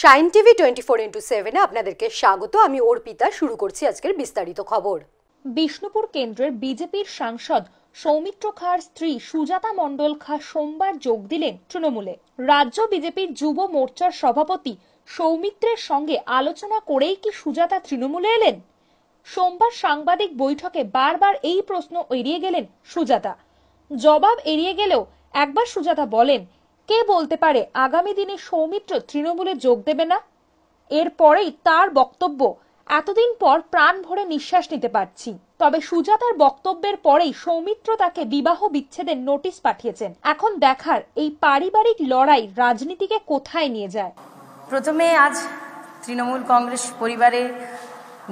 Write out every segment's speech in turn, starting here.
Shine TV 24x7 আপনাদেরকে স্বাগত। আমি অর্পিতা। শুরু করছি আজকের বিস্তারিত খবর। বিষ্ণুপুর কেন্দ্রের বিজেপির সাংসদ সৌমিত্র খাঁর স্ত্রী সুজাতা মণ্ডল খাঁ সোমবার যোগ দিলেন তৃণমূলে। রাজ্য বিজেপির যুব মোর্চার সভাপতি সৌমিত্রের সঙ্গে আলোচনা করেই কি সুজাতা তৃণমূলে এলেন? সোমবার সাংবাদিক বৈঠকে বারবার এই প্রশ্ন এড়িয়ে গেলেন সুজাতা। জবাব এড়িয়ে গেলেও একবার সুজাতা বলেন, কে বলতে পারে আগামী দিনে সৌমিত্র তৃণমূলে যোগ দেবে না। এরপরেই তার বক্তব্য, এতদিন পর প্রাণ ভরে নিঃশ্বাস নিতে পারছি। তবে সুজাতার বক্তব্যের পরেই সৌমিত্র তাকে বিবাহ বিচ্ছেদের নোটিশ পাঠিয়েছেন। এখন দেখার এই পারিবারিক লড়াই রাজনীতিকে কোথায় নিয়ে যায়। প্রথমে আজ তৃণমূল কংগ্রেস পরিবারে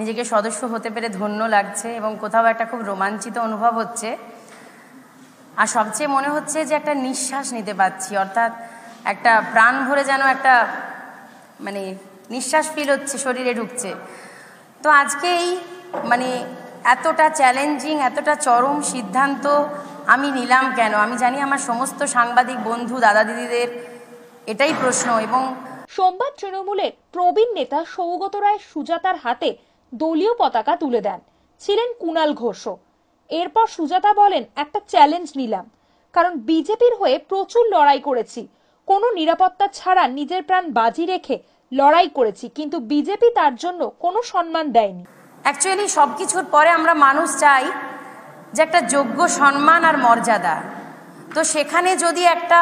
নিজেকে সদস্য হতে পেরে ধন্য লাগছে এবং কোথাও একটা খুব রোমাঞ্চিত অনুভব হচ্ছে। আর সবচেয়ে মনে হচ্ছে যে একটা নিঃশ্বাস নিতে পারছি, অর্থাৎ একটা প্রাণ ভরে যেন একটা নিঃশ্বাস ফিল হচ্ছে, শরীরে ঢুকছে। তো আজকে এই এতটা চ্যালেঞ্জিং, এতটা চরম সিদ্ধান্ত আমি নিলাম কেন? আমি জানি আমার সমস্ত সাংবাদিক বন্ধু দাদা দিদিদের এটাই প্রশ্ন। এবং সোমবার তৃণমূলের প্রবীণ নেতা সৌগত রায় সুজাতার হাতে দলীয় পতাকা তুলে দেন, ছিলেন কুণাল ঘোষও। এরপর সুজাতা বলেন, একটা চ্যালেঞ্জ নিলাম, কারণ বিজেপির হয়ে প্রচুর লড়াই করেছি, কোনো নিরাপত্তা ছাড়া নিজের প্রাণ বাজি রেখে লড়াই করেছি, কিন্তু বিজেপি তার জন্য কোনো সম্মান দেয়নি। অ্যাকচুয়ালি সবকিছুর পরে আমরা মানুষ চাই যে একটা যোগ্য সম্মান আর মর্যাদা। তো সেখানে যদি একটা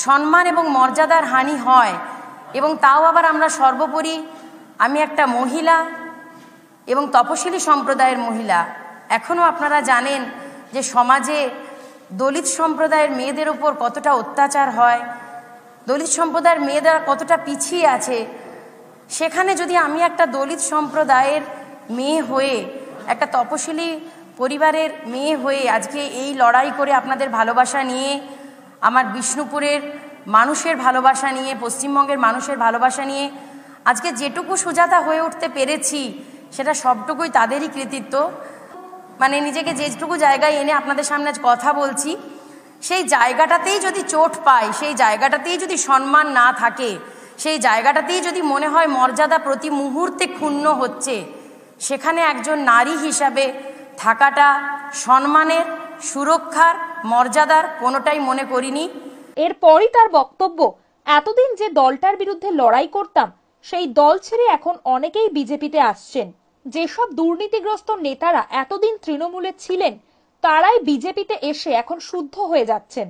সম্মান এবং মর্যাদার হানি হয়, এবং তাও আবার আমরা সর্বোপরি, আমি একটা মহিলা এবং তপশিলি সম্প্রদায়ের মহিলা। এখনও আপনারা জানেন যে সমাজে দলিত সম্প্রদায়ের মেয়েদের উপর কতটা অত্যাচার হয়, দলিত সম্প্রদায়ের মেয়েরা কতটা পিছিয়ে আছে। সেখানে যদি আমি একটা দলিত সম্প্রদায়ের মেয়ে হয়ে, একটা তপশিলি পরিবারের মেয়ে হয়ে আজকে এই লড়াই করে আপনাদের ভালোবাসা নিয়ে, আমার বিষ্ণুপুরের মানুষের ভালোবাসা নিয়ে, পশ্চিমবঙ্গের মানুষের ভালোবাসা নিয়ে আজকে যেটুকু সুজাতা হয়ে উঠতে পেরেছি, সেটা সবটুকুই তাদেরই কৃতিত্ব। নিজেকে যেটুকু জায়গায় এনে আপনাদের সামনে কথা বলছি, সেই জায়গাটাতেই যদি চোট পাই, সেই জায়গাটাতেই যদি সম্মান না থাকে, সেই জায়গাটাতেই যদি মনে হয় মর্যাদা প্রতি মুহূর্তে ক্ষুণ্ণ হচ্ছে, সেখানে একজন নারী হিসাবে থাকাটা সম্মানের, সুরক্ষার, মর্যাদার কোনোটাই মনে করিনি। এরপরই তার বক্তব্য, এতদিন যে দলটার বিরুদ্ধে লড়াই করতাম, সেই দল ছেড়ে এখন অনেকেই বিজেপিতে আসছেন। যেসব দুর্নীতিগ্রস্ত নেতারা এতদিন তৃণমূলে ছিলেন, তারাই বিজেপিতে এসে এখন শুদ্ধ হয়ে যাচ্ছেন।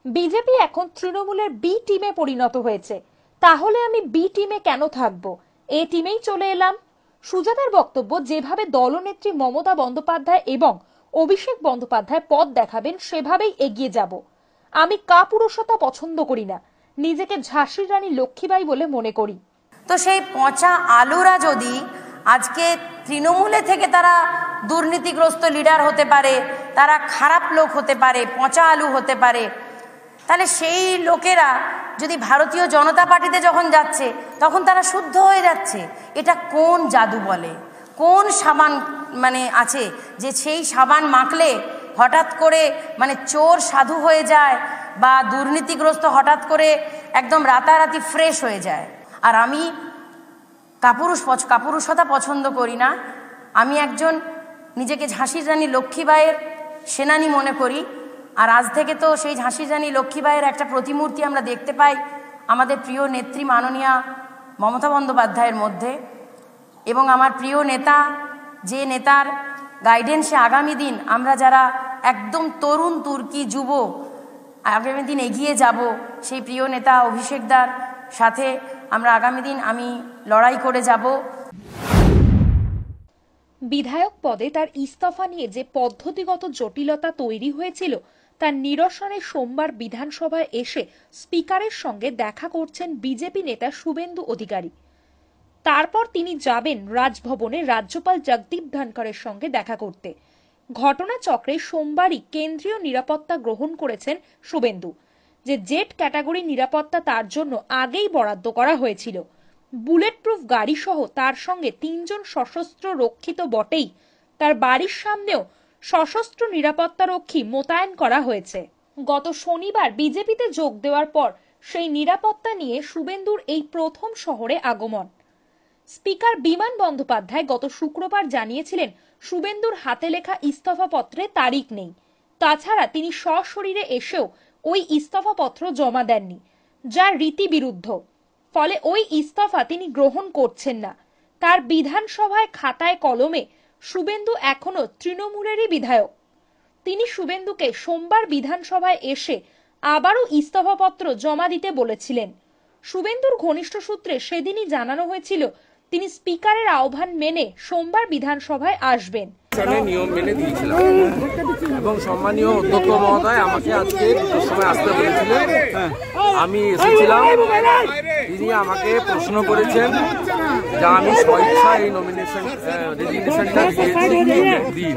বিজেপি এখন তৃণমূলের বি টিমে পরিণত হয়েছে, তাহলে আমি বি টিমে কেন থাকবো? এ টিমেই চলে এলাম। সুজাতার বক্তব্য, যেভাবে দলনেত্রী মমতা বন্দ্যোপাধ্যায় এবং অভিষেক বন্দ্যোপাধ্যায় পথ দেখাবেন, সেভাবেই এগিয়ে যাব। আমি কাপুরুষতা পছন্দ করি না, নিজেকে ঝাঁসির রানী লক্ষ্মীবাই বলে মনে করি। তো সেই পচা আলুরা যদি আজকে তৃণমূলে থেকে তারা দুর্নীতিগ্রস্ত লিডার হতে পারে, তারা খারাপ লোক হতে পারে, পচা আলু হতে পারে, তাহলে সেই লোকেরা যদি ভারতীয় জনতা পার্টিতে যখন যাচ্ছে, তখন তারা শুদ্ধ হয়ে যাচ্ছে। এটা কোন জাদু বলে? কোন সাবান আছে যে সেই সাবান মাখলে হঠাৎ করে চোর সাধু হয়ে যায়, বা দুর্নীতিগ্রস্ত হঠাৎ করে একদম রাতারাতি ফ্রেশ হয়ে যায়? আর আমি কাপুরুষতা পছন্দ করি না। আমি একজন নিজেকে ঝাঁসির রানী লক্ষ্মীবাইয়ের সেনানী মনে করি। আর আজ থেকে তো সেই ঝাঁসির রানী লক্ষ্মীবাইয়ের একটা প্রতিমূর্তি আমরা দেখতে পাই আমাদের প্রিয় নেত্রী মাননীয়া মমতা বন্দ্যোপাধ্যায়ের মধ্যে। এবং আমার প্রিয় নেতা, যে নেতার গাইডেন্সে আগামী দিন আমরা যারা একদম তরুণ তুর্কি যুব আগামী দিন এগিয়ে যাব, সেই প্রিয় নেতা অভিষেকদার সাথে আমরা আগামী দিন আমি লড়াই করে যাব। বিধায়ক পদে তার ইস্তফা নিয়ে যে পদ্ধতিগত জটিলতা তৈরি হয়েছিল, তার নিরসনে সোমবার বিধানসভায় এসে স্পিকারের সঙ্গে দেখা করছেন বিজেপি নেতা শুভেন্দু অধিকারী। তারপর তিনি যাবেন রাজভবনে রাজ্যপাল জগদীপ ধনখড়ের সঙ্গে দেখা করতে। ঘটনাচক্রে সোমবারই কেন্দ্রীয় নিরাপত্তা গ্রহণ করেছেন শুভেন্দু। যে জেড ক্যাটাগরি নিরাপত্তা তার জন্য আগেই বরাদ্দ করা হয়েছিল। বুলেট প্রুফ গাড়ি সহ তার সঙ্গে 3 জন সশস্ত্র রক্ষিত বটেই, তার বাড়ির সামনেও সশস্ত্র নিরাপত্তা রক্ষী মোতায়েন করা হয়েছে। গত শনিবার বিজেপিতে যোগ দেওয়ার পর সেই নিরাপত্তা নিয়ে শুভেন্দুর এই প্রথম শহরে আগমন। স্পিকার বিমান বন্দ্যোপাধ্যায় গত শুক্রবার জানিয়েছিলেন শুভেন্দুর হাতে লেখা ইস্তফাপত্রে তারিখ নেই। তাছাড়া তিনি সশরীরে এসেও ওই ইস্তফাপত্র জমা দেননি, যা রীতি বিরুদ্ধ। ফলে ওই ইস্তফা তিনি গ্রহণ করছেন না। তার বিধানসভায় খাতায় কলমে শুভেন্দু এখনো তৃণমূলেরই বিধায়ক। তিনি শুভেন্দুকে সোমবার বিধানসভায় এসে আবারও ইস্তফাপত্র জমা দিতে বলেছিলেন। শুভেন্দুর ঘনিষ্ঠ সূত্রে সেদিনই জানানো হয়েছিল তিনি স্পিকারের আহ্বান মেনে সোমবার বিধানসভায় আসবেন। নিয়ম মেনে দিয়েছিলাম এবং সম্মানীয় অধ্যক্ষ মহোদয় আমাকে আজকে দুটোর সময় আসতে বলেছিলেন। আমি এসেছিলাম। তিনি আমাকে প্রশ্ন করেছেন যে আমি স্বেচ্ছা এই রেজিগনেশনটা দিইনি।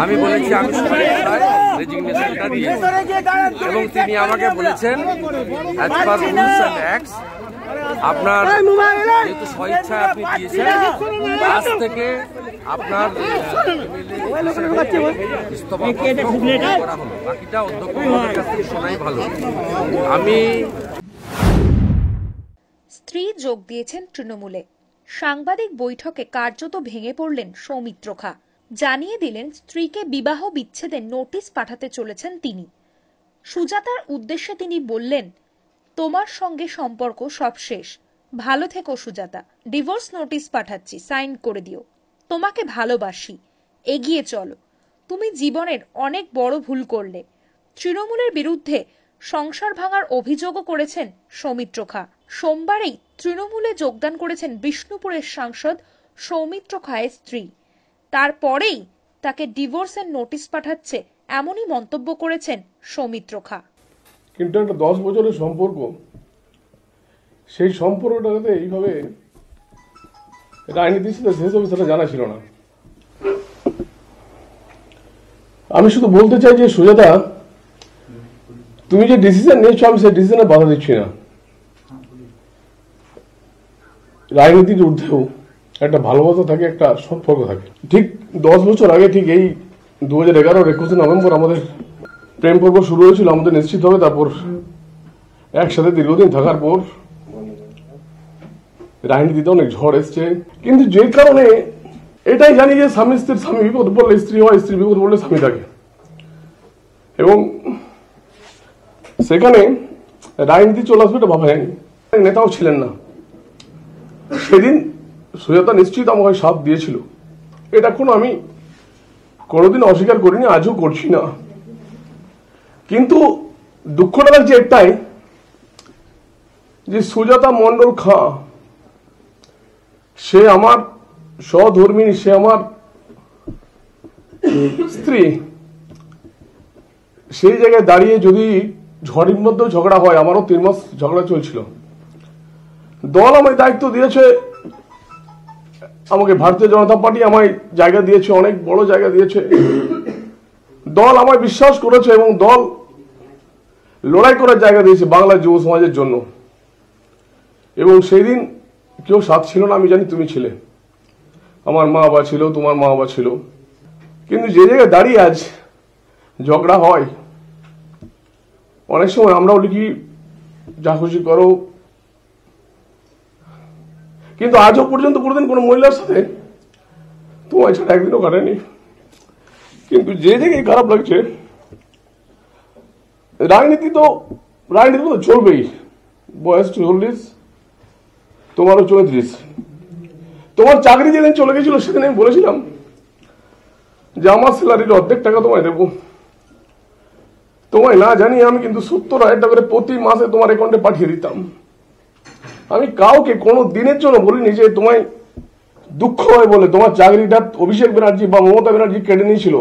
আমি বলেছি আমি স্বেচ্ছায় রেজিগনেশনটা দিয়েছি এবং তিনি আমাকে বলেছেন as per rules and acts আপনার যেহেতু স্বেচ্ছায় আপনি দিয়েছেন আজ থেকে আপনার বাকিটা অধ্যক্ষ মহোদয়ের কাছ থেকে শোনাই ভালো। আমি স্ত্রী যোগ দিয়েছেন তৃণমূলে। সাংবাদিক বৈঠকে কার্যত ভেঙে পড়লেন সৌমিত্র খাঁ। জানিয়ে দিলেন স্ত্রীকে বিবাহ বিচ্ছেদের নোটিশ পাঠাতে চলেছেন তিনি। সুজাতার উদ্দেশ্যে তিনি বললেন, তোমার সঙ্গে সম্পর্ক সব শেষ, ভালো থেকো সুজাতা, ডিভোর্স নোটিশ পাঠাচ্ছি, সাইন করে দিও। তোমাকে ভালোবাসি, এগিয়ে চলো, তুমি জীবনের অনেক বড় ভুল করলে। তৃণমূলের বিরুদ্ধে সংসার ভাঙার অভিযোগও করেছেন সৌমিত্র খাঁ। সোমবারেই তৃণমূলে যোগদান করেছেন বিষ্ণুপুরের সাংসদ সৌমিত্র খাঁয়ের স্ত্রী। তারপরেই তাকে ডিভোর্সের নোটিশ পাঠাচ্ছে এমনই মন্তব্য করেছেন সৌমিত্র খাঁ। কিন্তু একটা 10 বছরের সম্পর্ক, সেই সম্পর্কটাতে এইভাবে রাজনীতির সাথে শেষ হবে সেটা জানা ছিল না। আমি শুধু বলতে চাই যে সুজাতা, তুমি যে ডিসিশন নিয়েছো আমি সেই ডিসিশনে বাধা দিচ্ছি না। রাজনীতির ঊর্ধ্বেও একটা ভালোবাসা থাকে, একটা সম্পর্ক থাকে। ঠিক 10 বছর আগে, ঠিক এই 2011 21 নভেম্বর আমাদের প্রেম পর্ব শুরু হয়েছিল আমাদের নিশ্চিত হবে। তারপর একসাথে দীর্ঘদিন থাকার পর রাজনীতিতে অনেক ঝড় এসছে। কিন্তু যে কারণে এটাই জানি যে স্বামী স্ত্রীর, স্বামী বিপদ পড়লে স্ত্রী হয়, স্ত্রী বিপদ পড়লে স্বামী থাকে। এবং সেখানে রাজনীতি চলে আসবে এটা ভাবা যায়নি। নেতাও ছিলেন না সেদিন। সুজাতা নিশ্চিত আমাকে সাথ দিয়েছিল, এটা কোনো আমি কোনোদিন অস্বীকার করিনি, আজও করছি না। কিন্তু দুঃখটা লাগছে একটাই যে সুজাতা মণ্ডল খাঁ সে আমার সহধর্মিণী, সে আমার স্ত্রী। সেই জায়গায় দাঁড়িয়ে যদি ঝড়ের মধ্যেও ঝগড়া হয়, আমারও 3 মাস ঝগড়া চলছিল। দল আমায় দায়িত্ব দিয়েছে, আমাকে ভারতীয় জনতা পার্টি আমায় জায়গা দিয়েছে, অনেক বড় জায়গা দিয়েছে। দল আমায় বিশ্বাস করেছে এবং দল লড়াই করার জায়গা দিয়েছে বাংলার যুব সমাজের জন্য। এবং সেই দিন কেউ সাথ ছিল না, আমি জানি তুমি ছিলে, আমার মা বাবা ছিল, তোমার মা বাবা ছিল। কিন্তু যে জায়গায় দাঁড়িয়ে আজ ঝগড়া হয়, অনেক সময় আমরাও লিখি যা খুশি করো, কিন্তু আজও পর্যন্ত কোনোদিন কোনো মহিলার সাথে তোমার ছাড়া একদিনও কাটেনি। কিন্তু যে জায়গায় খারাপ লাগছে, রাজনীতি তো চলবেই। বয়স 40, তোমারও 34। তোমার চাকরি যেদিন চলে গেছিল সেদিন আমি বলেছিলাম যে আমার স্যালারির অর্ধেক টাকা তোমায় দেবো। তোমায় না জানি আমি কিন্তু 70,000 টাকা করে প্রতি মাসে তোমার অ্যাকাউন্টে পাঠিয়ে দিতাম। আমি কাউকে কোনো দিনের জন্য বলিনি যে তোমায় দুঃখ হয় বলে তোমার চাকরিটা অভিষেক ব্যানার্জি বা মমতা ব্যানার্জি কেড়ে নিয়েছিল,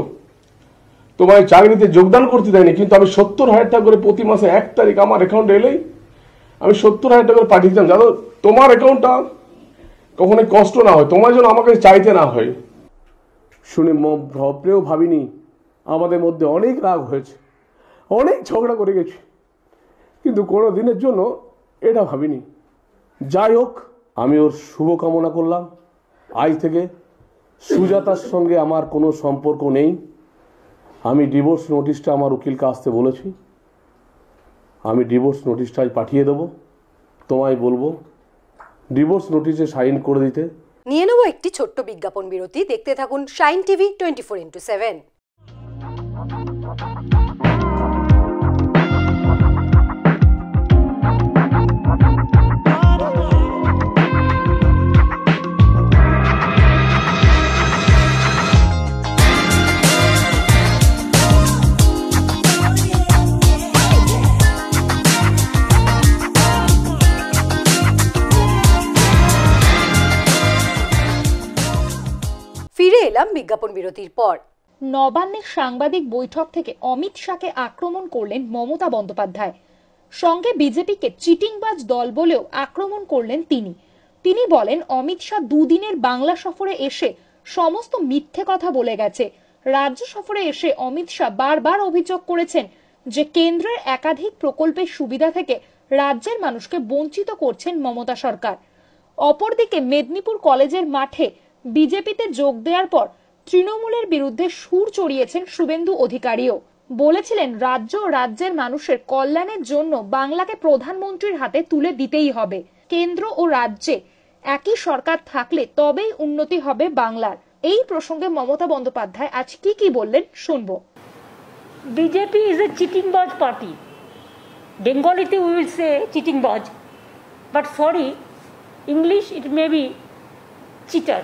তোমায় চাকরিতে যোগদান করতে দেয়নি। কিন্তু আমি 70,000 টাকা করে প্রতি মাসে 1 তারিখ আমার অ্যাকাউন্টে এলেই আমি 70,000 টাকা করে পাঠিয়ে দিতাম, যাতে তোমার অ্যাকাউন্টটা কখনোই কষ্ট না হয়, তোমার জন্য আমাকে চাইতে না হয়। শুনে ভাবলেও ভাবিনি আমাদের মধ্যে অনেক রাগ হয়েছে, অনেক ঝগড়া করে গেছি, কিন্তু কোনো দিনের জন্য এটা ভাবিনি। যাই হোক, আমি ওর শুভকামনা করলাম। আজ থেকে সুজাতার সঙ্গে আমার কোনো সম্পর্ক নেই। আমি ডিভোর্স নোটিশটা আমার উকিলকে আসতে বলেছি। আমি ডিভোর্স নোটিশটাই পাঠিয়ে দেবো, তোমায় বলবো ডিভোর্স নোটিশে সাইন করে দিতে। নিয়ে নেব একটি ছোট্ট বিজ্ঞাপন বিরতি। দেখতে থাকুন শাইন টিভি 24x7। ফিরে এলাম বিজ্ঞাপন বিরতির পর। নবান্নের সাংবাদিক বৈঠক থেকে অমিত শাহকে আক্রমণ করলেন মমতা বন্দ্যোপাধ্যায়। সঙ্গে বিজেপিকে চিটিংবাজ দল বলেও আক্রমণ করলেন তিনি বলেন অমিত শাহ দুদিনের বাংলা সফরে এসে সমস্ত মিথ্যে কথা বলে গেছে। রাজ্য সফরে এসে অমিত শাহ বারবার অভিযোগ করেছেন যে কেন্দ্রের একাধিক প্রকল্পের সুবিধা থেকে রাজ্যের মানুষকে বঞ্চিত করছেন মমতা সরকার। অপরদিকে মেদিনীপুর কলেজের মাঠে বিজেপিতে যোগ দেওয়ার পর তৃণমূলের বিরুদ্ধে সুর চড়িয়েছেন শুভেন্দু অধিকারীও। বলেছিলেন রাজ্য ও রাজ্যের মানুষের কল্যাণের জন্য বাংলাকে প্রধানমন্ত্রীর হাতে তুলে দিতেই হবে। কেন্দ্র ও রাজ্যে একই সরকার থাকলে তবেই উন্নতি হবে বাংলার। এই প্রসঙ্গে মমতা বন্দ্যোপাধ্যায় আজ কি বললেন শুনবো। BJP is a cheating-baj party. Bengali we will say cheating-baj, but sorry, English it may be cheater.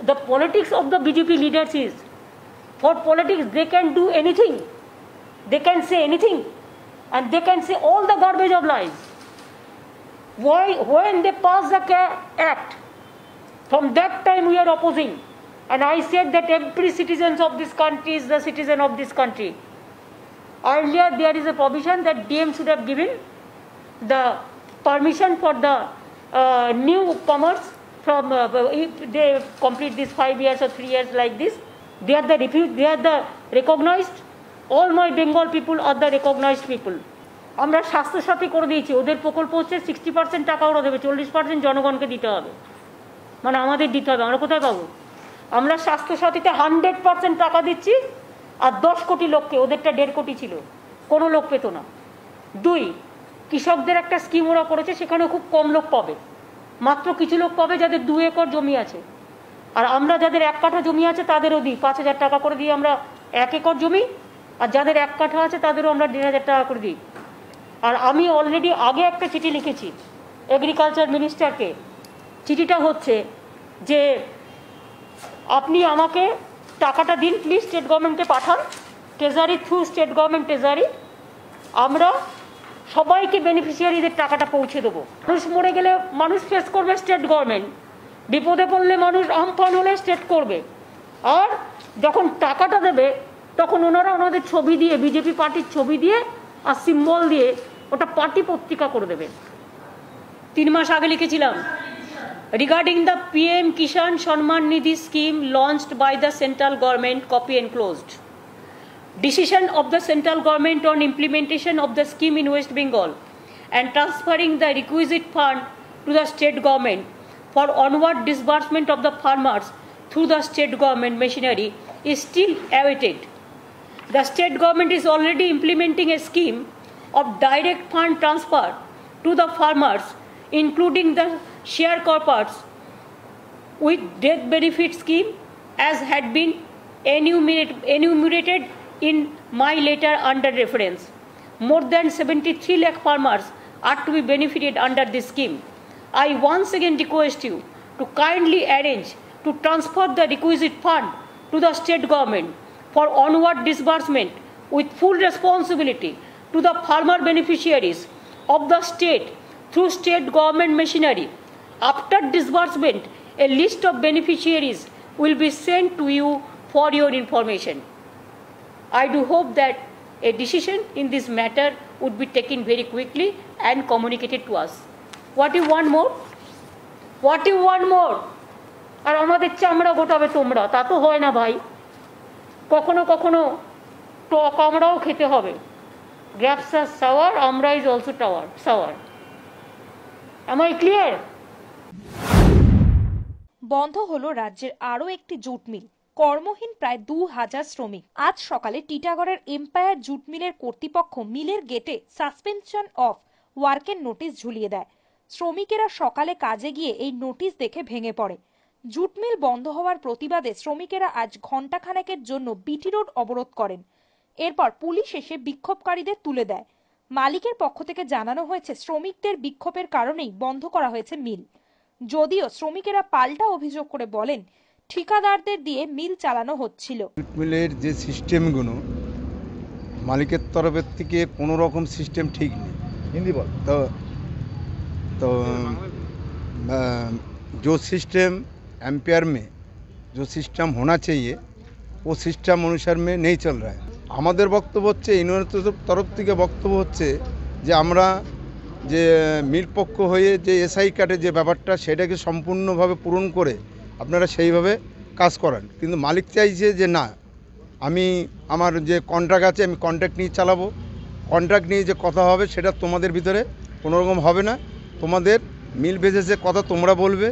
The politics of the BJP leaders is, for politics they can do anything, they can say anything, and they can say all the garbage of lies. Why, when they pass the act, from that time we are opposing, and I said that every citizen of this country is the citizen of this country. Earlier there is a provision that DM should have given the permission for the newcomers from if they complete this 5 years or 3 years like this, they are the recognized. All my Bengal people are the recognized people. আমরা স্বাস্থ্য সাথী করে দিয়েছি, ওদের প্রকল্প হচ্ছে 60% টাকা ওরা দেবে, 40% জনগণকে দিতে হবে, মানে আমাদের দিতে হবে। আমরা কোথায় পাবো? আমরা স্বাস্থ্য সাথীতে 100% টাকা দিচ্ছি, আর 10 কোটি লোককে, ওদেরটা 1.5 কোটি ছিল, কোনো লোক পেত না। 2, কৃষকদের একটা স্কিম ওরা করেছে, সেখানে খুব কম লোক পাবে, মাত্র কিছু লোক পাবে যাদের 2 একর জমি আছে। আর আমরা যাদের 1 কাঠা জমি আছে তাদেরও দিই 5,000 টাকা করে দিই আমরা 1 একর জমি, আর যাদের 1 কাঠা আছে তাদেরও আমরা 1,500 টাকা করে দিই। আর আমি অলরেডি আগে একটা চিঠি লিখেছি এগ্রিকালচার মিনিস্টারকে। চিঠিটা হচ্ছে যে আপনি আমাকে টাকাটা দিন প্লিজ, স্টেট গভর্নমেন্টকে পাঠান, treasury through state government treasury, আমরা সবাইকে বেনিফিশিয়ারিদের টাকাটা পৌঁছে দেবো। মানুষ মরে গেলে মানুষ ফেস করবে স্টেট গভর্নমেন্ট, বিপদে পড়লে মানুষ আমফান হলে স্টেট করবে, আর যখন টাকাটা দেবে তখন ওনারা ওনাদের ছবি দিয়ে, বিজেপি পার্টির ছবি দিয়ে আর সিম্বল দিয়ে ওটা পার্টি পত্রিকা করে দেবে। 3 মাস আগে লিখেছিলাম, regarding the PM Kishan Samman Nidhi scheme launched by the central government, copy enclosed. Decision of the central government on implementation of the scheme in West Bengal and transferring the requisite fund to the state government for onward disbursement of the farmers through the state government machinery is still awaited. The state government is already implementing a scheme of direct fund transfer to the farmers, including the sharecroppers with death benefit scheme, as had been enumerated in my letter under reference. More than 73 lakh farmers are to be benefited under this scheme. I once again request you to kindly arrange to transfer the requisite fund to the state government for onward disbursement with full responsibility to the farmer beneficiaries of the state through state government machinery. After disbursement, a list of beneficiaries will be sent to you for your information. I do hope that a decision in this matter would be taken very quickly and communicated to us. What do you want more? What do you want more? আর আমাদের চামড়া গোটাবে তোমরা, তা তো হয় না ভাই। কখনো কখনো টক আমরাও খেতে হবে। Grapes are sour, amra is also sour. Am I clear? বন্ধ হলো রাজ্যের আরও একটি জুট মিল। কর্মহীন প্রায় 2000 শ্রমিক। আজ সকালে টিটাগড়ের এম্পায়ার জুট মিলের কর্তৃপক্ষ মিলের গেটে সাসপেনশন অফ ওয়ার্কের নোটিশ ঝুলিয়ে দেয়। শ্রমিকেরা সকালে কাজে গিয়ে এই নোটিশ দেখে ভেঙে পড়ে। জুট মিল বন্ধ হওয়ার প্রতিবাদে শ্রমিকেরা আজ ঘণ্টাখানেকের জন্য বিটি রোড অবরোধ করেন। এরপর পুলিশ এসে বিক্ষোভকারীদের তুলে দেয়। মালিকের পক্ষ থেকে জানানো হয়েছে শ্রমিকদের বিক্ষোভের কারণেই বন্ধ করা হয়েছে মিল। যদিও শ্রমিকেরা পাল্টা অভিযোগ করে বলেন ঠিকাদারদের দিয়ে মিল চালানো হচ্ছিল। মিলের যে সিস্টেমগুলো মালিকের তরফের থেকে কোনো রকম সিস্টেম ঠিক নেই। হিন্দি বল तो जो सिस्टम एम्पायर में जो सिस्टम होना चाहिए वो सिस्टम अनुसार में नहीं चल रहा है। আমাদের বক্তব্য হচ্ছে ইউনিয়নের তরফ থেকে বক্তব্য হচ্ছে যে আমরা যে মিল পক্ষ হয়ে যে এসআই কার্ডের যে ব্যাপারটা সেটাকে সম্পূর্ণভাবে পূরণ করে আপনারা সেইভাবে কাজ করান, কিন্তু মালিক চাইছে যে না, আমি আমার যে কন্ট্রাক্ট আছে আমি কন্ট্রাক্ট নিয়ে চালাবো, কন্ট্রাক্ট নিয়ে যে কথা হবে সেটা তোমাদের ভিতরে কোনো রকম হবে না, তোমাদের মিল বেসিসে কথা তোমরা বলবে,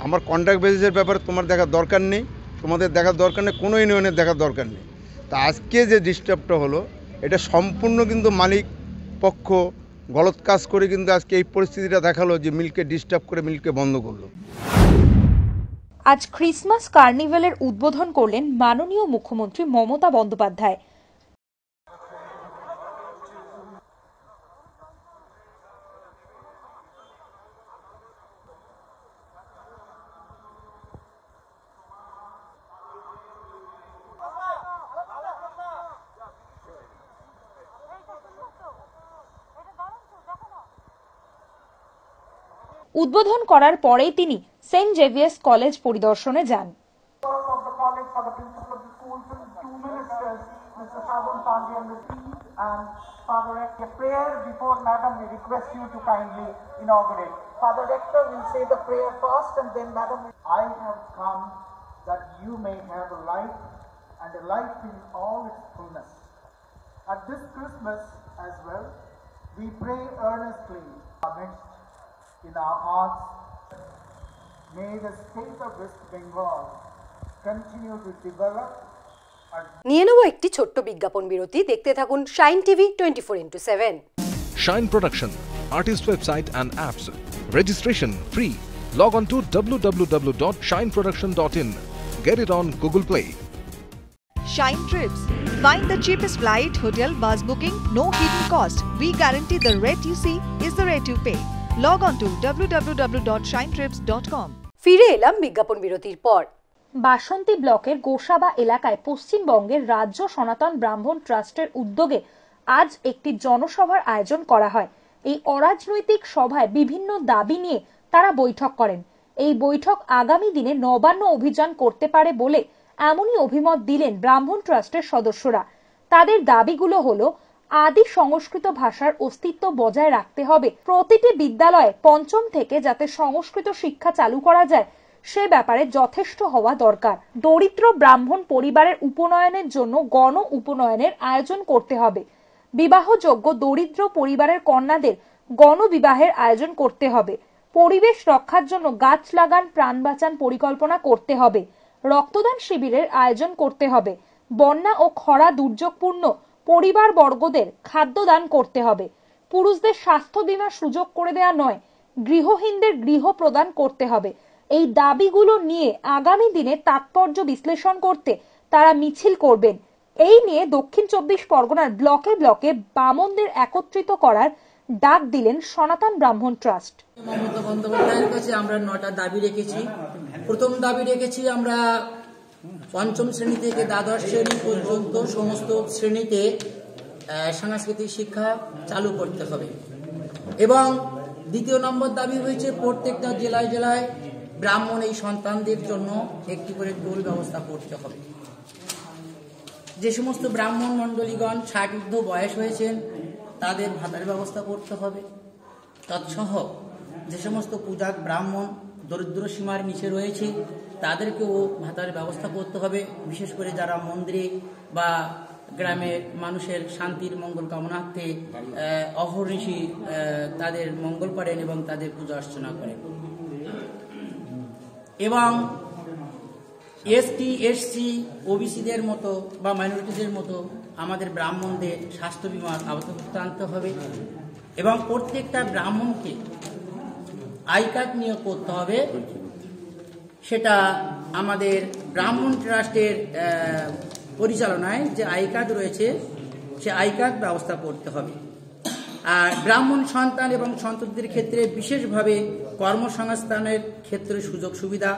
আমার কন্ট্রাক্ট বেসিসের ব্যাপারে তোমার দেখার দরকার নেই, তোমাদের দেখার দরকার নেই, কোনো ইউনিয়নের দেখার দরকার নেই। তা আজকে যে ডিস্টার্বটা হলো এটা সম্পূর্ণ কিন্তু মালিক পক্ষ গলত কাজ করে কিন্তু আজকে এই পরিস্থিতিটা দেখালো যে মিলকে ডিস্টার্ব করে মিলকে বন্ধ করলো। আজ ক্রিসমাস কার্নিভালের উদ্বোধন করলেন মাননীয় মুখ্যমন্ত্রী মমতা বন্দ্যোপাধ্যায়। উদ্বোধন করার পরেই তিনি সেন্ট জেভিয়ার্স কলেজ পরিদর্শনে যান। At this Christmas as well, we pray earnestly in our hearts. May the state of West Bengal continue to develop. নিয়ে নেব একটি ছোট্ট বিজ্ঞাপন বিরতি। দেখতে থাকুন shine TV 24/7। Shine Production, artist website and apps. Registration free. Log on to www.shineproduction.in. Get it on Google Play. Shine Trips. Find the cheapest flight, hotel, bus booking, no hidden cost. We guarantee the rate you see is the rate you pay. Log on to www.shinetrips.com. ফিরে এলাম বিজ্ঞাপন বিরতির পর। বাসন্তী ব্লকের গোসাবা এলাকায় পশ্চিমবঙ্গের রাজ্য সনাতন ব্রাহ্মণ ট্রাস্টের উদ্যোগে আজ একটি জনসভার আয়োজন করা হয়। এই অরাজনৈতিক সভায় বিভিন্ন দাবি নিয়ে তারা বৈঠক করেন। এই বৈঠক আগামী দিনে নবান্ন অভিযান করতে পারে বলে এমনই অভিমত দিলেন ব্রাহ্মণ ট্রাস্টের সদস্যরা। তাদের দাবিগুলো হলো আদি সংস্কৃত ভাষার অস্তিত্ব বজায় রাখতে হবে, প্রতিটি বিদ্যালয়ে পঞ্চম থেকে যাতে সংস্কৃত শিক্ষা চালু করা যায় সে ব্যাপারে যথেষ্ট হওয়া দরকার। দরিদ্র ব্রাহ্মণ পরিবারের উপনয়নের জন্য গণ উপনয়নের আয়োজন করতে হবে। বিবাহযোগ্য দরিদ্র পরিবারের কন্যাদের গণবিবাহের আয়োজন করতে হবে। পরিবেশ রক্ষার জন্য গাছ লাগান প্রাণ বাঁচান পরিকল্পনা করতে হবে। রক্তদান শিবিরের আয়োজন করতে হবে। বন্যা ও খরা দুর্যোগপূর্ণ পরিবার বর্গদের খাদ্যদান করতে হবে। পুরুষদের স্বাস্থ্য বীমার সুযোগ করে দেওয়া নয়, গৃহহীনদের গৃহ প্রদান করতে হবে। এই দাবিগুলো নিয়ে আগামী দিনে তাৎপর্য বিশ্লেষণ করতে তারা মিছিল করবেন। এই নিয়ে দক্ষিণ 24 পরগনার ব্লকে ব্লকে বামনদের একত্রিত করার ডাক দিলেন সনাতন ব্রাহ্মণ ট্রাস্ট। মমতা বন্দ্যোপাধ্যায়ের কাছে আমরা 9টা দাবি রেখেছি। প্রথম দাবি রেখেছি আমরা পঞ্চম শ্রেণী থেকে দ্বাদশ শ্রেণী পর্যন্ত সমস্ত শ্রেণীতে সাংস্কৃতিক শিক্ষা চালু করতে হবে, এবং দ্বিতীয় নম্বর দাবি হয়েছে প্রত্যেকটা জেলায় জেলায় ব্রাহ্মণ এই সন্তানদের জন্য একটি করে টোল ব্যবস্থা করতে হবে। যে সমস্ত ব্রাহ্মণ মণ্ডলীগণ 60 ঊর্ধ্ব বয়স হয়েছেন তাদের ভাতার ব্যবস্থা করতে হবে। তৎসহ যে সমস্ত পূজাক ব্রাহ্মণ দরিদ্র সীমার নিচে রয়েছে তাদেরকেও ভাতার ব্যবস্থা করতে হবে। বিশেষ করে যারা মন্দিরে বা গ্রামের মানুষের শান্তির মঙ্গল কামনার্থে অহর্নিশি তাদের মঙ্গল করেন এবং তাদের পূজা অর্চনা করেন। এবং এসটি, এসসি, ওবিসিদের মতো বা মাইনরিটিদের মতো আমাদের ব্রাহ্মণদের স্বাস্থ্য বিমার আওতাভুক্ত আনতে হবে এবং প্রত্যেকটা ব্রাহ্মণকে আই কার্ড নিয়োগ করতে হবে। সেটা আমাদের ব্রাহ্মণ ট্রাস্টের পরিচালনায় যে আই কার্ড রয়েছে সে আই কার্ড ব্যবস্থা করতে হবে। আর ব্রাহ্মণ সন্তান এবং সন্ততিদের ক্ষেত্রে বিশেষভাবে কর্মসংস্থানের ক্ষেত্রে সুযোগ সুবিধা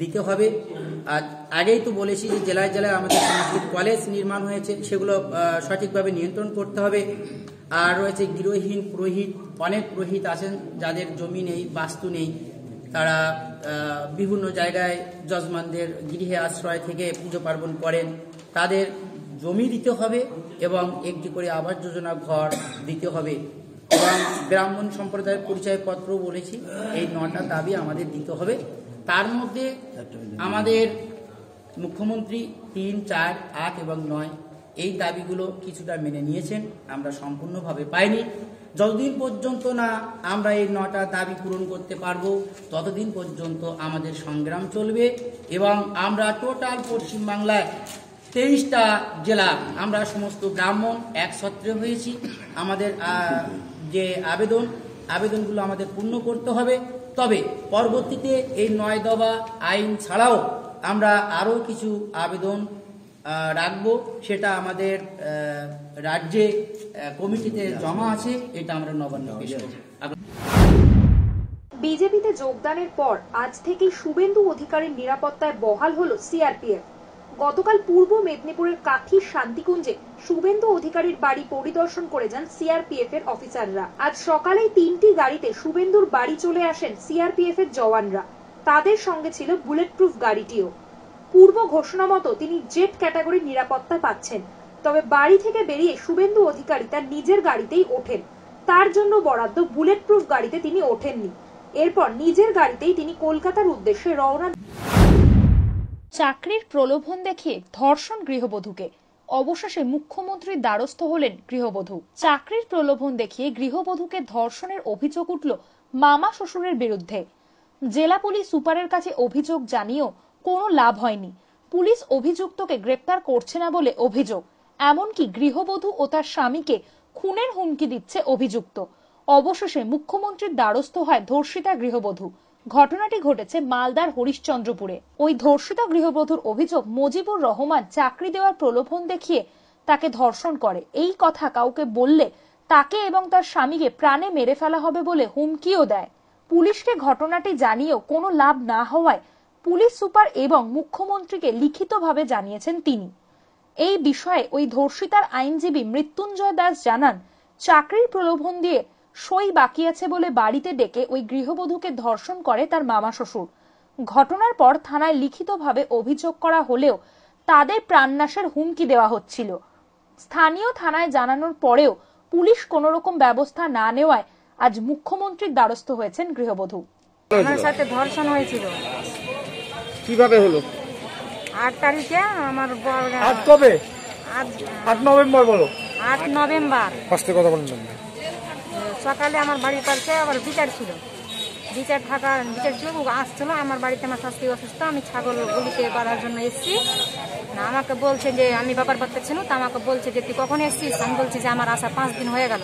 দিতে হবে। আর আগেই তো বলেছি যে জেলায় জেলায় আমাদের সংস্কৃত কলেজ নির্মাণ হয়েছে, সেগুলো সঠিকভাবে নিয়ন্ত্রণ করতে হবে। আর রয়েছে গৃহহীন পুরোহিত, অনেক পুরোহিত আছেন যাদের জমি নেই, বাস্তু নেই, তারা বিভিন্ন জায়গায় যজমানদের গৃহে আশ্রয় থেকে পুজো পার্বণ করেন, তাদের জমি দিতে হবে এবং একটি করে আবাস যোজনা ঘর দিতে হবে এবং ব্রাহ্মণ সম্প্রদায়ের পরিচয়পত্র বলেছি, এই 9টা দাবি আমাদের দিতে হবে। তার মধ্যে আমাদের মুখ্যমন্ত্রী 3, 4, 8 এবং 9 এই দাবিগুলো কিছুটা মেনে নিয়েছেন, আমরা সম্পূর্ণভাবে পাইনি। যতদিন পর্যন্ত না আমরা এই 9টা দাবি পূরণ করতে পারবো ততদিন পর্যন্ত আমাদের সংগ্রাম চলবে এবং আমরা টোটাল পশ্চিমবাংলায় 23টা জেলা আমরা সমস্ত ব্রাহ্মণ একসত্রে হয়েছি। আমাদের যে আবেদনগুলো আমাদের পূর্ণ করতে হবে। তবে পরবর্তীতে এই 9 দফা আইন ছাড়াও আমরা আরও কিছু আবেদন রাখবো, সেটা আমাদের রাজ্যে কমিটিতে জমা আছে, এটা আমরা নবান্ন পেশ করব। বিজেপিতে যোগদানের পর আজ থেকেই শুভেন্দু অধিকারীর নিরাপত্তায় বহাল হলো সিআরপিএফ। গতকাল পূর্ব মেদিনীপুরের কাঠির শান্তিকুঞ্জে শুভেন্দু অধিকারীর বাড়ি পরিদর্শন করে যান সিআরপিএফ এর অফিসাররা। আজ সকালেই 3টি গাড়িতে শুভেন্দুর বাড়ি চলে আসেন সিআরপিএফ এর জওয়ানরা, তাদের সঙ্গে ছিল বুলেট প্রুফ গাড়িটিও। পূর্ব ঘোষণা মতো তিনি জেট ক্যাটাগরির নিরাপত্তা পাচ্ছেন। তবে বাড়ি থেকে বেরিয়ে শুভেন্দু অধিকারী তার নিজের গাড়িতেই ওঠেন, তার জন্য বরাদ্দ বুলেট প্রুফ গাড়িতে তিনি ওঠেননি। এরপর নিজের গাড়িতেই তিনি কলকাতার উদ্দেশ্যে রওনা। চাকরির প্রলোভন দেখিয়ে ধর্ষণ গৃহবধূকে, অবশেষে মুখ্যমন্ত্রীর দ্বারস্থ হলেন গৃহবধূ। চাকরির প্রলোভন দেখিয়ে গৃহবধূকে ধর্ষণের অভিযোগ উঠল মামা শ্বশুরের বিরুদ্ধে। জেলা পুলিশ সুপারের কাছে অভিযোগ জানিয়েও কোনো লাভ হয়নি। পুলিশ অভিযুক্তকে গ্রেপ্তার করছে না বলে অভিযোগ। এমনকি গৃহবধূ ও তার স্বামীকে খুনের হুমকি দিচ্ছে অভিযুক্ত। অবশেষে মুখ্যমন্ত্রীর দ্বারস্থ হয় ধর্ষিতা গৃহবধূ। ঘটনাটি ঘটেছে মালদার হরিশ্চন্দ্রপুরে। ওই ধর্ষিতা গৃহবধূর অভিযোগ, মুজিবুর রহমান চাকরি দেওয়ার প্রলোভন দেখিয়ে তাকে ধর্ষণ করে। এই কথা কাউকে বললে তাকে এবং তার স্বামীকে প্রাণে মেরে ফেলা হবে বলে হুমকিও দেয়। পুলিশকে ঘটনাটি জানিয়েও কোনো লাভ না হওয়ায় পুলিশ সুপার এবং মুখ্যমন্ত্রীকে লিখিতভাবে জানিয়েছেন তিনি। এই বিষয়ে ওই ধর্ষিতার আইনজীবী মৃত্যুঞ্জয় দাস জানান, চাকরির প্রলোভন দিয়ে সই বাকি আছে বলে বাড়িতে ডেকে ওই গৃহবধূকে ধর্ষণ করে তার মামা শ্বশুর। ঘটনার পর থানায় লিখিতভাবে অভিযোগ করা হলেও তাদের প্রাণনাশের হুমকি দেওয়া হচ্ছিল। স্থানীয় থানায় জানানোর পরেও পুলিশ কোনো রকম ব্যবস্থা না নেওয়ায় আজ মুখ্যমন্ত্রীর দ্বারস্থ হয়েছেন গৃহবধূ। আমার সাথে ধর্ষণ হয়েছিল। কিভাবে হলো? 8 তারিখে আমার আজ কবে? 8 নভেম্বর বলো। 8 নভেম্বর ফার্স্টে কথা বলেন। সকালে আমার বাড়ির পাশে আবার বিচার ছিল, বিচার ছিল, আসছিল আমার বাড়িতে। আমার শাশুড়ি অসুস্থ, আমি ছাগল গলিতে বাঁধার জন্য এসেছি। না আমাকে বলছে যে আমি বাবার বাড়িতে ছিল, তো আমাকে বলছে যে তুই কখন এসেছিস? আমি বলছি যে আমার আসা 5 দিন হয়ে গেল।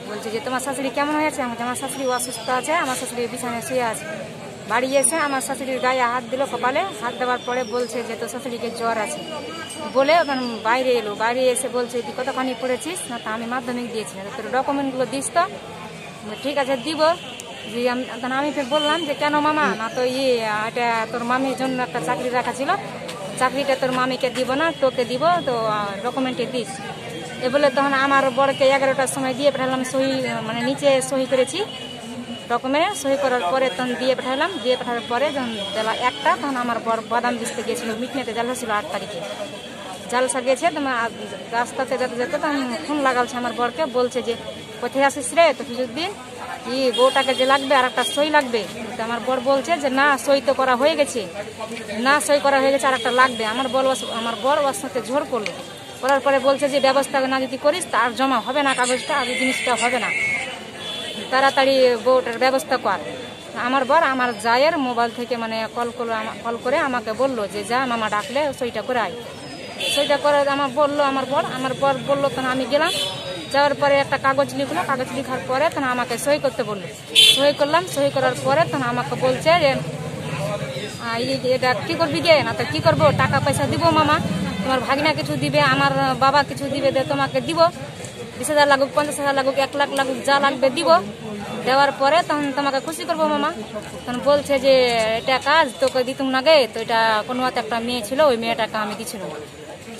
বলছে যে তোমার শাশুড়ি কেমন হয়েছে? আমার শাশুড়ি অসুস্থ আছে, আমার শাশুড়ি বিছানায় শুয়ে আছে। বাড়ি এসে আমার শাশুড়ির গায়ে হাত দিল, কপালে হাত দেওয়ার পরে বলছে যে তোর শাশুড়িকে জ্বর আছে বলে বাইরে এলো। বাইরে এসে বলছে তুই কতখানি পড়েছিস? না তা আমি মাধ্যমিক দিয়েছি, তোর ডকুমেন্টগুলো দিস তো। ঠিক আছে দিব। যে আমি ফের বললাম যে কেন মামা? না তো এটা তোর মামির জন্য একটা চাকরি রাখা ছিল, চাকরিটা তোর মামিকে দিব না, তোকে দিব, তো ডকুমেন্টে দিস। এ বলে তখন আমার বড়কে 11টার সময় দিয়ে পাঠালাম, সহি মানে নিচে সহি করেছি ডকুমেন্টে। সহি করার পরে তখন দিয়ে পাঠালাম। দিয়ে পাঠানোর পরে যখন বেলা 1টা, তখন আমার বড় বাদাম দিতে গিয়েছিল, মিটনেতে জালসা ছিল 8 তারিখে জালসা গেছে। তোমার রাস্তাতে যেতে যেতে তখন ফোন লাগালছে আমার বরকে, বলছে যে কোথায় আসিস রে? তো কিছুদিন বউটাকে যে লাগবে আর একটা সই লাগবে। আমার বর বলছে যে না সই তো করা হয়ে গেছে, না সই করা হয়ে গেছে আর একটা লাগবে। আমার বর ওর সাথে ঝোর করলো, করার পরে বলছে যে ব্যবস্থা না যদি করিস তার জমা হবে না, কাগজটা আর জিনিসটা হবে না, তাড়াতাড়ি বউটার ব্যবস্থা কর। আমার বর আমার জায়ের মোবাইল থেকে মানে কল করে আমাকে বললো যে যা মামা ডাকলে সইটা করে আয়। সইটা করে আমার বর বললো, তখন আমি গেলাম। যাওয়ার পরে একটা কাগজ লিখলো, কাগজ লেখার পরে তখন আমাকে সই করতে বললো। সই করলাম, সই করার পরে তখন আমাকে বলছে যে এটা কী করবি গে, না তো কী করবো, টাকা পয়সা দিব মামা, তোমার ভাগিনা কিছু দিবে, আমার বাবা কিছু দিবে, তোমাকে দিব, 20,000 লাগুক, 50,000 লাগুক, 1 লাখ লাগুক, যা লাগবে দিব। দেওয়ার পরে তখন তোমাকে খুশি করবো মামা। তখন বলছে যে এটা কাজ তোকে দিতুম না গে, তো এটা কোনো হাতে একটা মেয়ে ছিল, ওই মেয়েটাকে আমি দিছিল,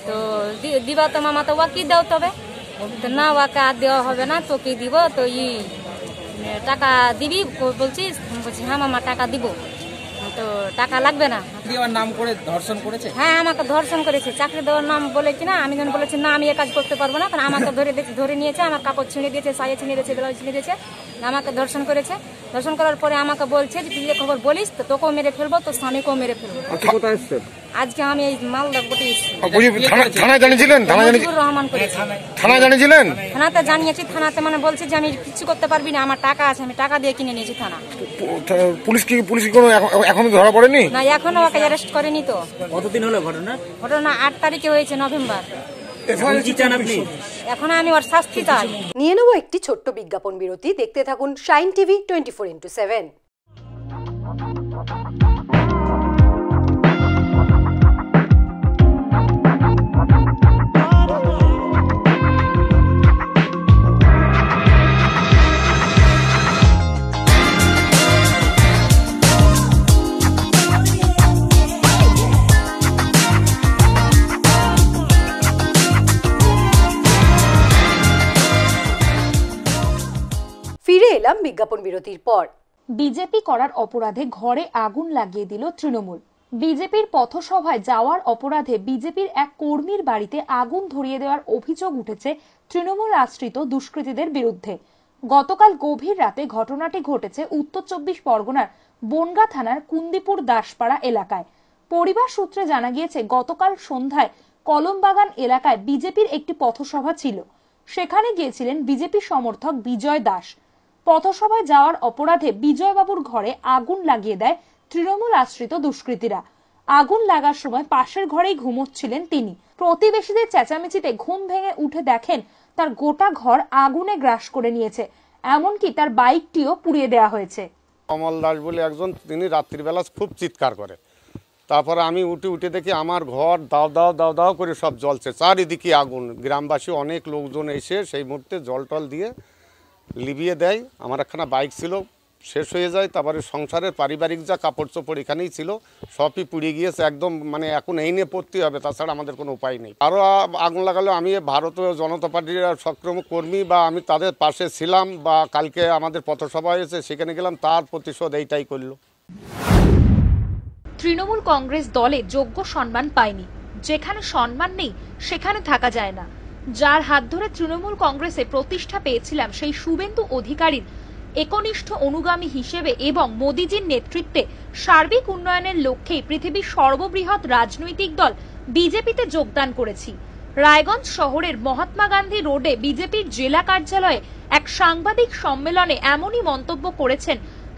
তো দিবা তো মামা, তো ওকে দাও তবে। তো না, ওকে আর দেওয়া হবে না, তোকে দিব, তো টাকা দিবি বলছিস? বলছি হ্যাঁ মামা টাকা দিব, তো টাকা লাগবে না। নাম করে ধর্ষণ করেছে? হ্যাঁ আমাকে ধর্ষণ করেছে, চাকরি দেওয়ার নাম বলে কিনা। আমি যখন বলেছি না আমি এ কাজ করতে পারবো না, কারণ আমাকে ধরে নিয়েছে, আমার কাপড় ছিঁড়ে দিয়েছে, সাইয়ে ছিঁড়ে দিয়েছে, ব্লাউজ ছিঁড়ে দিয়েছে, আমাকে ধর্ষণ করেছে। ধর্ষণ করার পরে আমাকে বলছে যে তুই খবর বলিস তো তোকেও মেরে ফেলবো, তোর স্বামীকেও মেরে ফেলবো। আজকে আমি এই মালদা গোটে থানায় জানিয়েছিলেন? রহমান করেছে। থানায় জানিয়েছিলেন? থানাতে জানিয়েছি, থানাতে মানে বলছে যে আমি কিছু করতে পারবি না, আমার টাকা আছে, আমি টাকা দিয়ে কিনে নিয়েছি থানা। পুলিশ কোনো এখনো ধরা পড়েনি? না, এখনো ওকে অ্যারেস্ট করেনি। তো কতদিন হলো ঘটনা? 8 তারিখে হয়েছে, নভেম্বর। এখন আমি ওর শাস্তি চাই। নিয়ে নেব একটি ছোট্ট বিজ্ঞাপন বিরতি। দেখতে থাকুন শাইন টিভি 24x7। ফিরে এলাম বিজ্ঞাপন বিরতির পর। বিজেপি করার অপরাধে ঘরে আগুন লাগিয়ে দিল তৃণমূল। বিজেপির পথসভায় যাওয়ার অপরাধে বিজেপির এক কর্মীর বাড়িতে আগুন ধরিয়ে দেওয়ার অভিযোগ উঠেছে তৃণমূল আশ্রিত দুষ্কৃতীদের বিরুদ্ধে। গতকাল গভীর রাতে ঘটনাটি ঘটেছে উত্তর 24 পরগনার বনগাঁ থানার কুন্দিপুর দাসপাড়া এলাকায়। পরিবার সূত্রে জানা গিয়েছে গতকাল সন্ধ্যায় কলমবাগান এলাকায় বিজেপির একটি পথসভা ছিল। সেখানে গিয়েছিলেন বিজেপি সমর্থক বিজয় দাস। পথসভায় যাওয়ার অপরাধে বিজয়বাবুর ঘরে আগুন লাগিয়ে দেয় তৃণমূল আশ্রিত দুষ্কৃতীরা। আগুন লাগার সময় পাশের ঘরেই ঘুমোচ্ছিলেন তিনি। প্রতিবেশীদের চেঁচামেচিতে ঘুম ভেঙে উঠে দেখেন তার গোটা ঘর আগুনে গ্রাস করে নিয়েছে, এমনকি তার বাইকটিও পুড়িয়ে দেওয়া হয়েছে। কমল দাস বলে একজন, তিনি রাত্রিবেলা খুব চিৎকার করে। তারপরে আমি উঠে দেখি আমার ঘর দাও দাও দাও দাও করে সব জ্বলছে, চারিদিকে আগুন। গ্রামবাসী অনেক লোকজন এসে সেই মুহূর্তে জল টল দিয়ে লিবিয়ে দেয়। আমার একখানা বাইক ছিল, শেষ হয়ে যায়। তারপরে সংসারের পারিবারিক যা কাপড় চোপড় এখানেই ছিল সবই পুড়ে গিয়েছে একদম। মানে এখন এই নিয়ে পড়তে হবে, তাছাড়া আমাদের কোনো উপায় নেই। আরও আগুন লাগালো। আমি ভারতীয় জনতা পার্টির সক্রিয় কর্মী, বা আমি তাদের পাশে ছিলাম, বা কালকে আমাদের পথসভা হয়েছে সেখানে গেলাম, তার প্রতিশোধ এইটাই করলো। তৃণমূল কংগ্রেস দলে যোগ্য সম্মান পায়নি। যেখানে সম্মান নেই সেখানে থাকা যায় না। যার হাত ধরে তৃণমূল কংগ্রেসে প্রতিষ্ঠা পেয়েছিলাম, সেই শুভেন্দু অধিকারীর একনিষ্ঠ অনুগামী হিসেবে এবং মোদিজির নেতৃত্বে সার্বিক উন্নয়নের লক্ষ্যে পৃথিবীর সর্ববৃহৎ রাজনৈতিক দল বিজেপিতে যোগদান করেছি। রায়গঞ্জ শহরের মহাত্মা গান্ধী রোডে বিজেপির জেলা কার্যালয়ে এক সাংবাদিক সম্মেলনে এমনই মন্তব্য করেছেন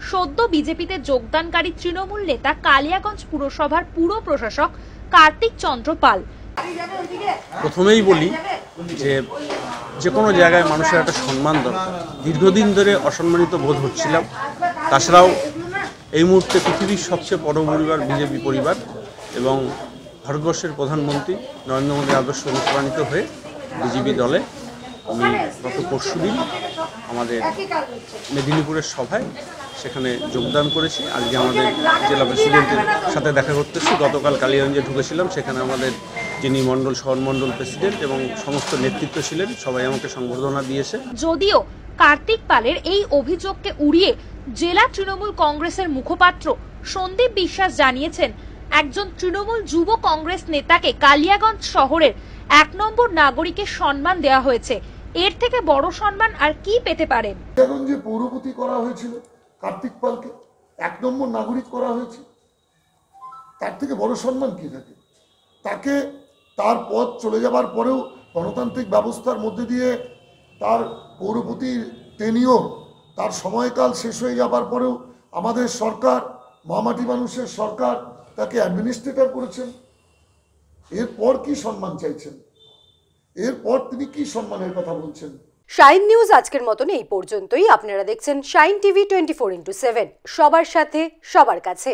সদ্য বিজেপিতে যোগদানকারী তৃণমূল নেতা কালিয়াগঞ্জ পুরসভার পুর প্রশাসক কার্তিক চন্দ্র পাল। প্রথমেই বলি যে কোনো জায়গায় মানুষের একটা সম্মান দরকার। দীর্ঘদিন ধরে অসম্মানিত বোধ হচ্ছিলাম। তাছাড়াও এই মুহূর্তে পৃথিবীর সবচেয়ে বড় পরিবার বিজেপি পরিবার এবং ভারতবর্ষের প্রধানমন্ত্রী নরেন্দ্র মোদীর আদর্শ অনুপ্রাণিত হয়ে বিজেপি দলে আমি গত পরশুদিন আমাদের মেদিনীপুরের সভায় সেখানে যোগদান করেছি। আজকে আমাদের জেলা প্রেসিডেন্টের সাথে দেখা করতেছি। গতকাল কালিয়াগঞ্জে ঢুকেছিলাম, সেখানে আমাদের যিনি মণ্ডল শহর মণ্ডল প্রেসিডেন্ট এবং সমস্ত নেতৃত্ব ছিলেন, সবাই আমাকে সংবর্ধনা দিয়েছে। যদিও কার্তিক পালের এই অভিযোগকে উড়িয়ে জেলা তৃণমূল কংগ্রেসের মুখপাত্র সন্দীপ বিশ্বাস জানিয়েছেন, একজন তৃণমূল যুব কংগ্রেস নেতাকে কালিয়াগঞ্জ শহরের 1 নম্বর নাগরিকের সম্মান দেওয়া হয়েছে। এর থেকে বড় সম্মান আর কি পেতে পারেন? কালিয়াগঞ্জে পৌরপতি করা হয়েছিল কার্তিক পালকে, 1 নম্বর নাগরিক করা হয়েছে, তার থেকে বড় সম্মান কি থাকে? তাকে তার পদ চলে যাবার পরেও গণতান্ত্রিক ব্যবস্থার মধ্যে দিয়ে তার পৌরপতির টেনিওর, তার সময়কাল শেষ হয়ে যাবার পরেও আমাদের সরকার মামাটি মানুষের সরকার তাকে অ্যাডমিনিস্ট্রেটর করেছেন। এরপর কি সম্মান চাইছেন? এরপর তিনি কি সম্মানের কথা বলছেন? শাইন নিউজ আজকের মতন এই পর্যন্তই। আপনারা দেখছেন শাইন টিভি 24x7, সবার সাথে সবার কাছে।